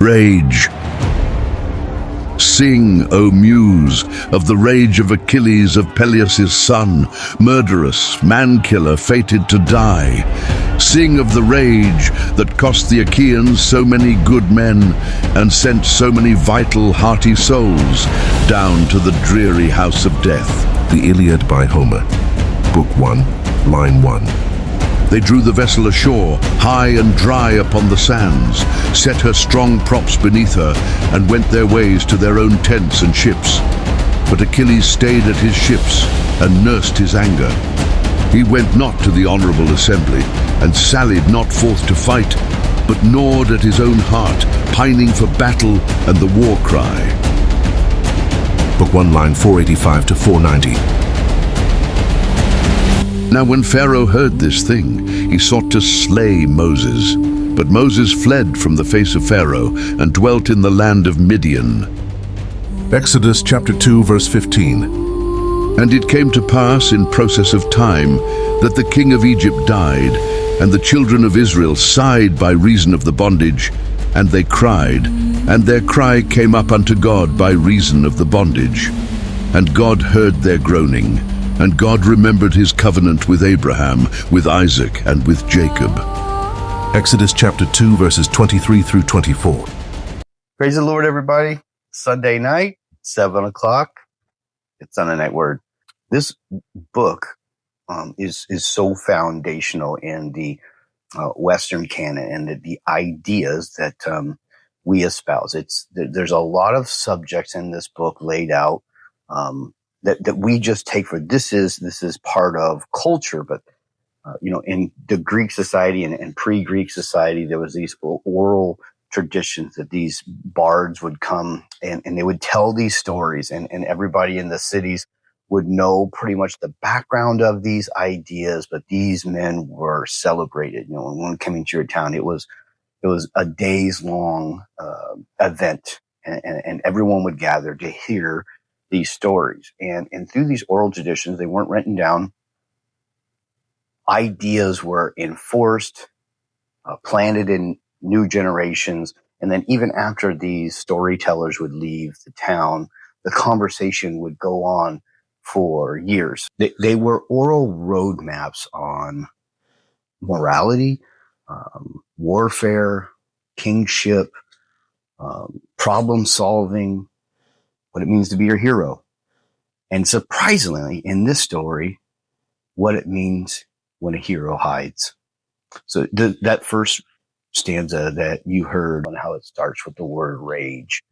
Rage. Sing, O Muse, of the rage of Achilles, of Peleus' son, murderous, man-killer, fated to die. Sing of the rage that cost the Achaeans so many good men and sent so many vital, hearty souls down to the dreary house of death. The Iliad by Homer, Book 1, Line 1. They drew the vessel ashore, high and dry upon the sands, set her strong props beneath her, and went their ways to their own tents and ships. But Achilles stayed at his ships and nursed his anger. He went not to the honorable assembly, and sallied not forth to fight, but gnawed at his own heart, pining for battle and the war cry. Book 1, line 485 to 490. Now when Pharaoh heard this thing, he sought to slay Moses. But Moses fled from the face of Pharaoh and dwelt in the land of Midian. Exodus chapter 2, verse 15. And it came to pass in process of time that the king of Egypt died, and the children of Israel sighed by reason of the bondage, and they cried, and their cry came up unto God by reason of the bondage. And God heard their groaning, and God remembered his covenant with Abraham, with Isaac, and with Jacob. Exodus chapter 2, verses 23 through 24. Praise the Lord, everybody. Sunday night, 7 o'clock. It's Sunday Night Word. This book is so foundational in the Western canon and the ideas that we espouse. There's a lot of subjects in this book laid out that we just take for this is part of culture. But in the Greek society and pre-Greek society, there was these oral traditions that these bards would come and they would tell these stories, and everybody in the cities would know pretty much the background of these ideas. But these men were celebrated. When one came into your town, it was a days long event, and everyone would gather to hear these stories. And through these oral traditions, they weren't written down. Ideas were enforced, planted in new generations. And then even after these storytellers would leave the town, the conversation would go on for years. They were oral roadmaps on morality, warfare, kingship, problem solving, what it means to be your hero. And surprisingly, in this story, what it means when a hero hides. So that first stanza that you heard on how it starts with the word rage.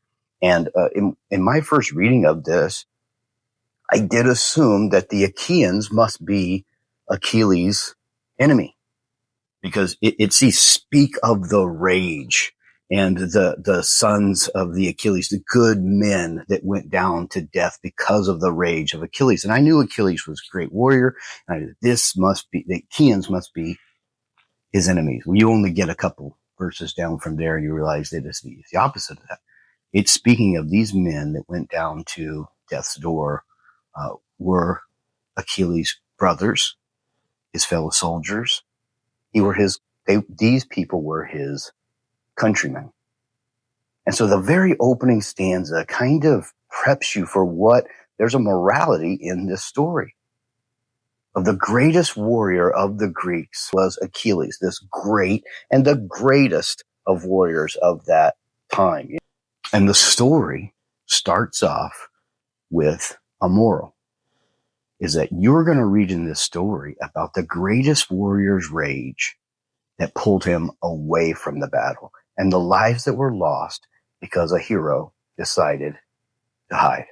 And in my first reading of this, I did assume that the Achaeans must be Achilles' enemy, because it sees speak of the rage and the sons of the Achilles, the good men that went down to death because of the rage of Achilles. And I knew Achilles was a great warrior. And I knew the Achaeans must be his enemies. Well, you only get a couple verses down from there and you realize that it's the opposite of that. It's speaking of these men that went down to death's door, were Achilles' brothers, his fellow soldiers. These people were his countrymen. And so the very opening stanza kind of preps you for there's a morality in this story. Of the greatest warrior of the Greeks was Achilles, this great and the greatest of warriors of that time. And the story starts off with a moral, is that you're going to read in this story about the greatest warrior's rage that pulled him away from the battle, and the lives that were lost because a hero decided to hide.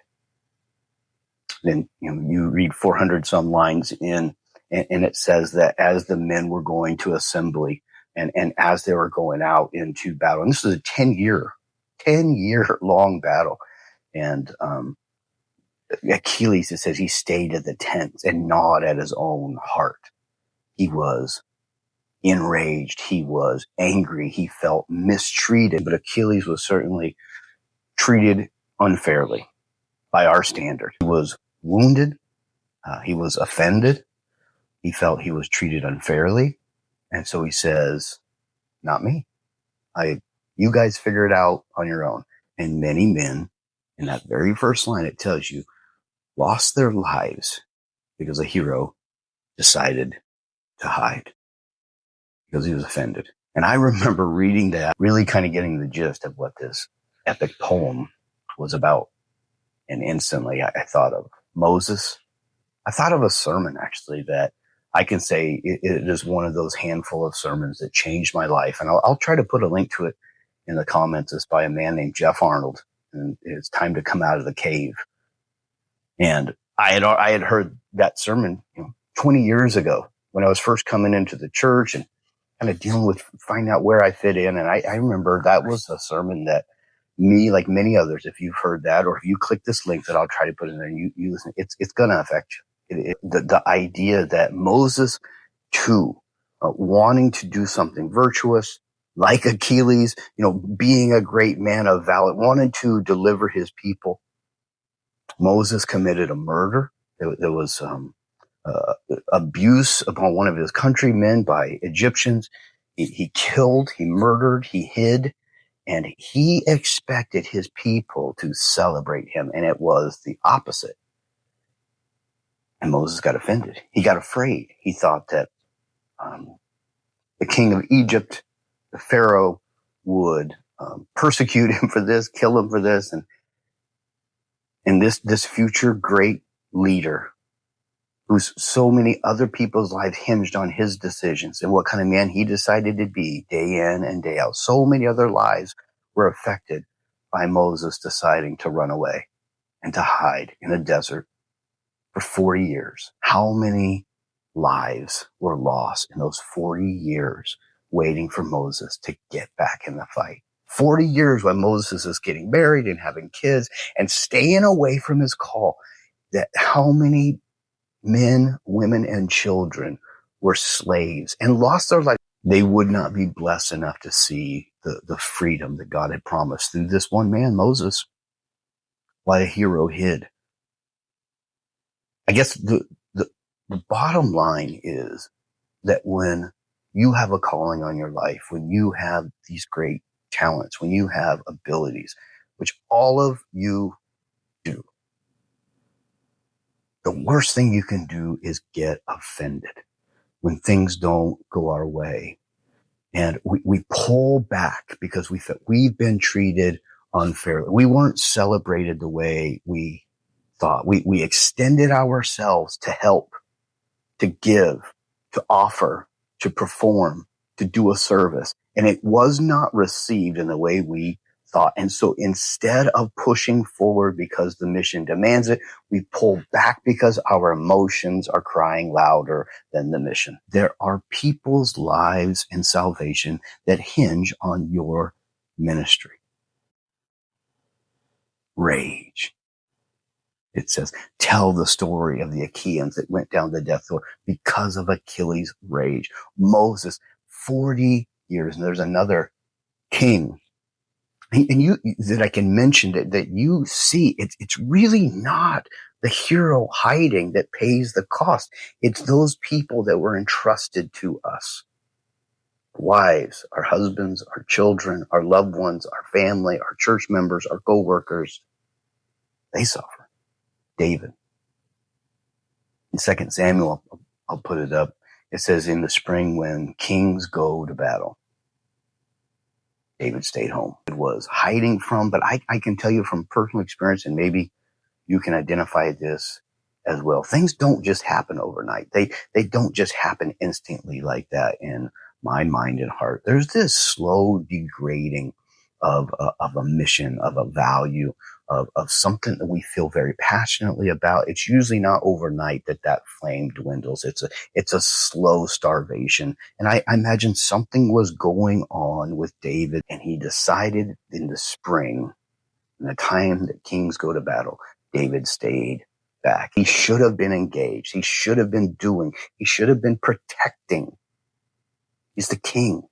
Then you read 400 some lines in, and it says that as the men were going to assembly and as they were going out into battle, and this is a 10-year long battle. And Achilles, it says he stayed at the tents and gnawed at his own heart. He was enraged. He was angry. He felt mistreated. But Achilles was certainly treated unfairly by our standard. He was wounded. He was offended. He felt he was treated unfairly. And so he says, not me. You guys figure it out on your own. And many men, in that very first line, it tells you, lost their lives because a hero decided to hide because he was offended. And I remember reading that, really kind of getting the gist of what this epic poem was about. And instantly I thought of Moses. I thought of a sermon, actually, that I can say it is one of those handful of sermons that changed my life. And I'll try to put a link to it in the comments. It's by a man named Jeff Arnold. And it's time to come out of the cave. And I had heard that sermon 20 years ago when I was first coming into the church and kind of dealing with finding out where I fit in. And I remember that was a sermon that me, like many others, if you've heard that, or if you click this link that I'll try to put in there and you listen, it's going to affect you. The idea that Moses too, wanting to do something virtuous, like Achilles, being a great man of valor, wanted to deliver his people. Moses committed a murder. There was abuse upon one of his countrymen by Egyptians. He killed, he murdered, he hid, and he expected his people to celebrate him, and it was the opposite. And Moses got offended. He got afraid. He thought that the king of Egypt, the Pharaoh, would persecute him for this, kill him for this, and this future great leader, whose so many other people's lives hinged on his decisions and what kind of man he decided to be day in and day out. So many other lives were affected by Moses deciding to run away and to hide in a desert for 40 years. How many lives were lost in those 40 years waiting for Moses to get back in the fight? 40 years when Moses is getting married and having kids and staying away from his call. That how many men, women, and children were slaves and lost their life. They would not be blessed enough to see the freedom that God had promised through this one man, Moses, why a hero hid. I guess the bottom line is that when you have a calling on your life, when you have these great talents, when you have abilities, which all of you do, the worst thing you can do is get offended when things don't go our way. And we pull back because we've been treated unfairly. We weren't celebrated the way we thought. We extended ourselves to help, to give, to offer, to perform, to do a service. And it was not received in the way we thought. And so instead of pushing forward because the mission demands it, we pull back because our emotions are crying louder than the mission. There are people's lives and salvation that hinge on your ministry. Rage. It says, tell the story of the Achaeans that went down the death door because of Achilles' rage. Moses, 40 years. And there's another king and you that I can mention that you see. It's really not the hero hiding that pays the cost. It's those people that were entrusted to us. Wives, our husbands, our children, our loved ones, our family, our church members, our co-workers. They suffer. David. In 2 Samuel, I'll put it up. It says, in the spring when kings go to battle, David stayed home. It was hiding from, but I can tell you from personal experience, and maybe you can identify this as well. Things don't just happen overnight. They don't just happen instantly like that in my mind and heart. There's this slow degrading of a mission, of a value, of something that we feel very passionately about. It's usually not overnight that flame dwindles. It's a slow starvation. And I imagine something was going on with David, and he decided in the spring, in the time that kings go to battle, David stayed back. He should have been engaged. He should have been doing. He should have been protecting. He's the king.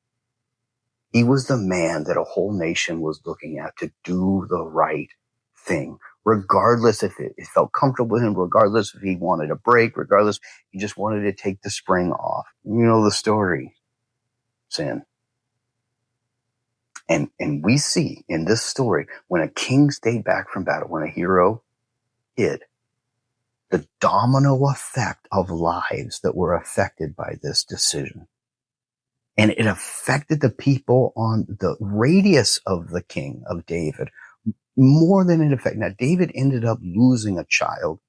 He was the man that a whole nation was looking at to do the right thing, regardless if it felt comfortable with him, regardless if he wanted a break, regardless, he just wanted to take the spring off. You know the story. Sin. And we see in this story, when a king stayed back from battle, when a hero hid, the domino effect of lives that were affected by this decision. And it affected the people on the radius of the king, of David, more than it affected. Now, David ended up losing a child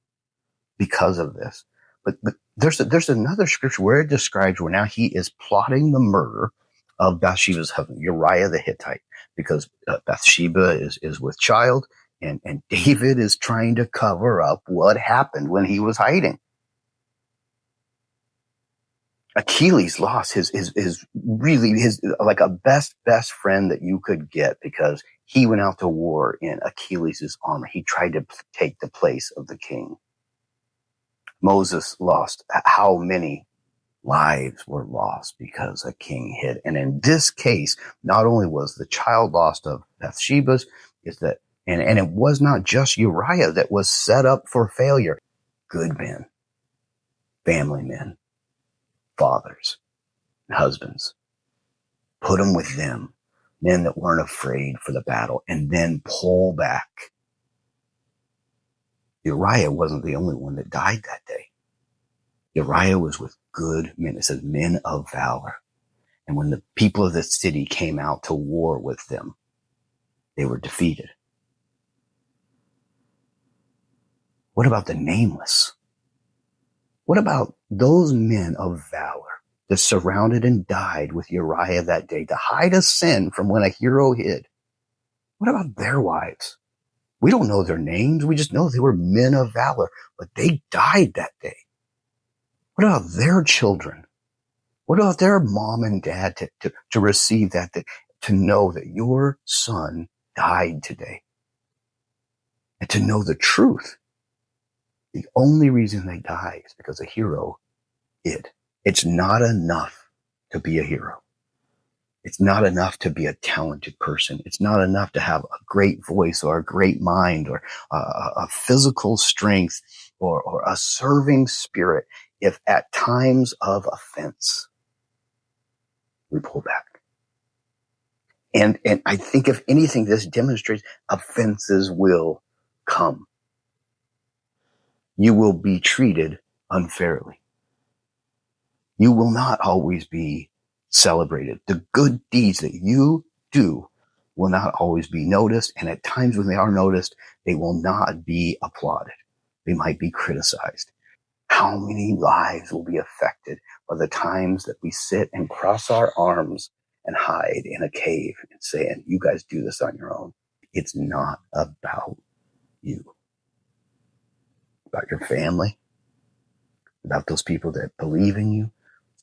because of this. But there's another scripture where it describes where now he is plotting the murder of Bathsheba's husband, Uriah the Hittite, because Bathsheba is with child, and David is trying to cover up what happened when he was hiding. Achilles lost his like a best friend that you could get, because he went out to war in Achilles' armor. He tried to take the place of the king. Moses lost. How many lives were lost because a king hid? And in this case, not only was the child lost of Bathsheba's, and it was not just Uriah that was set up for failure. Good men, family men, fathers, husbands, put them with them, men that weren't afraid for the battle, and then pull back. Uriah wasn't the only one that died that day. Uriah was with good men. It says men of valor. And when the people of the city came out to war with them, they were defeated. What about the nameless? What about those men of valor that surrounded and died with Uriah that day to hide a sin from when a hero hid? What about their wives? We don't know their names. We just know they were men of valor, but they died that day. What about their children? What about their mom and dad to receive that, to know that your son died today? And to know the truth. The only reason they die is because a hero hid. It's not enough to be a hero. It's not enough to be a talented person. It's not enough to have a great voice or a great mind or a physical strength or a serving spirit if at times of offense we pull back. And I think if anything, this demonstrates offenses will come. You will be treated unfairly. You will not always be celebrated. The good deeds that you do will not always be noticed, and at times when they are noticed, they will not be applauded. They might be criticized. How many lives will be affected by the times that we sit and cross our arms and hide in a cave and say, and you guys do this on your own? It's not about you. About your family, about those people that believe in you,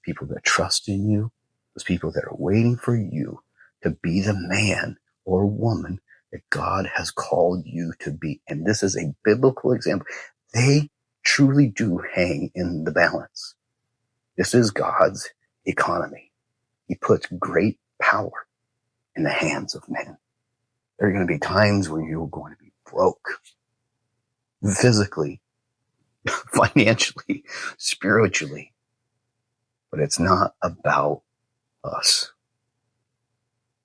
people that trust in you, those people that are waiting for you to be the man or woman that God has called you to be. And this is a biblical example. They truly do hang in the balance. This is God's economy. He puts great power in the hands of men. There are going to be times when you're going to be broke, physically, financially, spiritually. But it's not about us.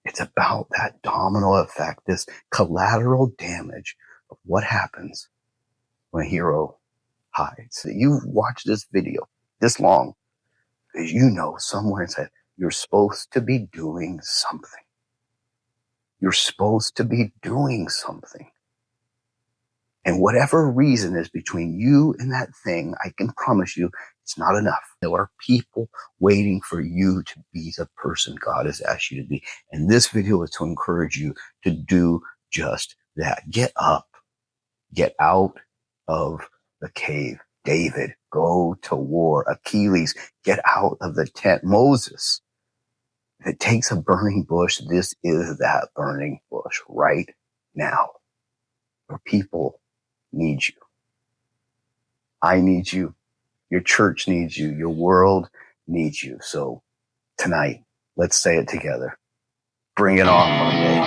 It's about that domino effect, this collateral damage of what happens when a hero hides. You've watched this video this long because you know somewhere inside you're supposed to be doing something. You're supposed to be doing something. And whatever reason is between you and that thing, I can promise you it's not enough. There are people waiting for you to be the person God has asked you to be. And this video is to encourage you to do just that. Get up. Get out of the cave. David, go to war. Achilles, get out of the tent. Moses, if it takes a burning bush, this is that burning bush right now. Your people need you. I need you. Your church needs you. Your world needs you. So tonight, let's say it together. Bring it on, Monday.